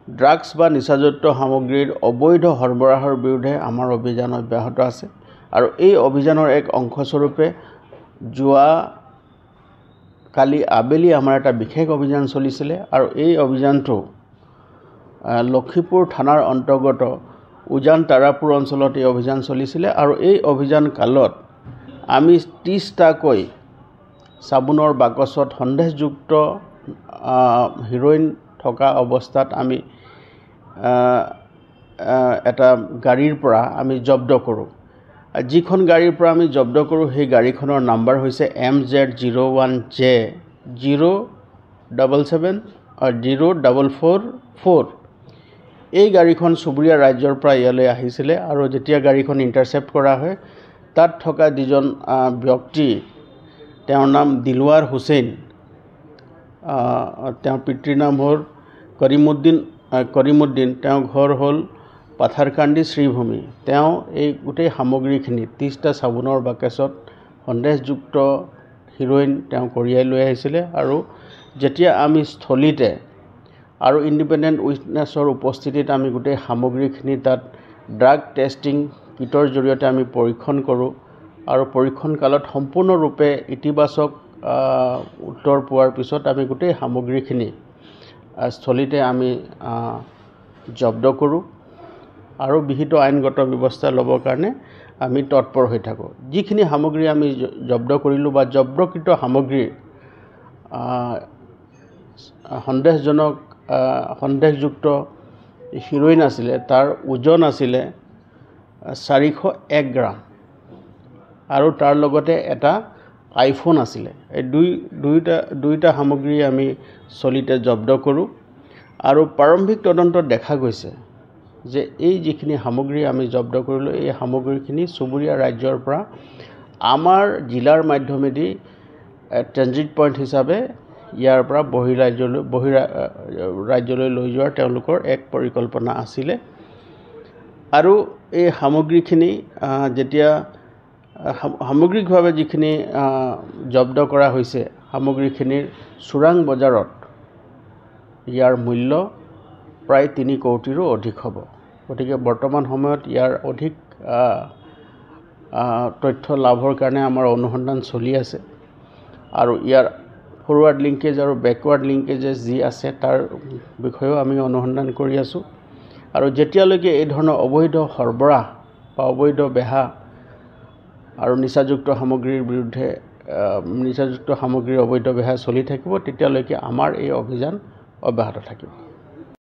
drugs বা নিচাযুক্ত সামগ্ৰীৰ অবৈধ সৰবৰাহৰ বিৰুদ্ধে আমাৰ অভিযান অব্যাহত আছে আৰু এই অভিযানৰ এক অংশস্বৰূপে যোৱা কালি আবেলি আমাৰ এটা বিশেষ অভিযান চলিছিলে আৰু এই অভিযানটো লক্ষীপুৰ থানাৰ অন্তৰ্গত উজান তাৰাপুৰ অঞ্চলত এই অভিযান চলিছিলে আৰু এই অভিযান কালত আমি 30টাকৈ চাবোনৰ বাকচত সন্দেহযুক্ত হিৰোইন থকা অৱস্থাত আমি এটা গাড়ীৰ পৰা আমি জব্দ কৰোঁ যিখন গাড়ীৰ পৰা আমি জব্দ কৰোঁ সেই গাড়ীখনৰ নাম্বাৰ হৈছে MZ01J077 এই গাড়ীখন চুবুৰীয়া ৰাজ্যৰ পৰা ইয়ালৈ আহিছিলে আৰু যেতিয়া গাড়ীখন ইণ্টাৰচেপ্ট কৰা হয় তাত থকা দুজন ব্যক্তি তেওঁৰ নাম দিলৱাৰ হুছেইন তেওঁৰ পিতৃৰ নাম হ'ল কৰিমুদ্দিন তেওঁৰ ঘৰ হ'ল পাথাৰকান্দি শ্ৰীভূমি তেওঁ এই গোটেই সামগ্ৰীখিনি 30টা চাবোনৰ বাকচত সন্দেহযুক্ত হিৰোইন তেওঁ কঢ়িয়াই লৈ আহিছিলে আৰু যেতিয়া আমি স্থলীতে আৰু ইণ্ডিপেণ্ডেণ্ট উইটনেছৰ উপস্থিতিত আমি গোটেই সামগ্ৰীখিনি তাত ড্ৰাগ টেষ্টিং কিটৰ জৰিয়তে আমি পৰীক্ষণ কৰোঁ আৰু পৰীক্ষণ কালত সম্পূৰ্ণৰূপে ইতিবাচক উত্তৰ পোৱাৰ পিছত আমি গোটেই সামগ্ৰীখিনি স্থলীতে আমি জব্দ কৰোঁ আৰু বিহিত আইনগত ব্যৱস্থা ল'বৰ কাৰণে আমি তৎপৰ হৈ থাকোঁ যিখিনি সামগ্ৰী আমি জব্দ কৰিলোঁ বা জব্দকৃত সামগ্ৰীৰ সন্দেহযুক্ত হিৰোইন আছিলে তাৰ ওজন আছিলে 401 গ্ৰাম আৰু তাৰ লগতে এটা আইফোন আছিলে এই দুইটা সামগ্ৰী আমি চলিতে জব্দ কৰোঁ আৰু প্ৰাৰম্ভিক তদন্তত দেখা গৈছে যে এই যিখিনি সামগ্ৰী আমি জব্দ কৰিলোঁ এই সামগ্ৰীখিনি চুবুৰীয়া ৰাজ্যৰ পৰা আমাৰ জিলাৰ মাধ্যমেদি ট্ৰেনজিট পইণ্ট হিচাপে ইয়াৰ পৰা ৰাজ্যলৈ লৈ যোৱাৰ তেওঁলোকৰ এক পৰিকল্পনা আছিলে আৰু এই সামগ্ৰীখিনি যেতিয়া সামগ্ৰিকভাৱে যিখিনি জব্দ কৰা হৈছে সামগ্ৰীখিনিৰ চোৰাং বজাৰত ইয়াৰ মূল্য প্ৰায় 3 কোটিৰো অধিক হ'ব গতিকে বৰ্তমান সময়ত ইয়াৰ অধিক তথ্য লাভৰ কাৰণে আমাৰ অনুসন্ধান চলি আছে আৰু ইয়াৰ ফৰৱাৰ্ড লিংকেজ আৰু বেকৱাৰ্ড লিংকেজেছ যি আছে তাৰ বিষয়েও আমি অনুসন্ধান কৰি আছোঁ আৰু যেতিয়ালৈকে এই ধৰণৰ অবৈধ সৰবৰাহ বা অবৈধ বেহা আৰু নিচাযুক্ত সামগ্ৰীৰ বিৰুদ্ধে নিচাযুক্ত সামগ্ৰীৰ অবৈধ বেহা চলি থাকিব তেতিয়ালৈকে আমাৰ এই অভিযান অব্যাহত থাকিব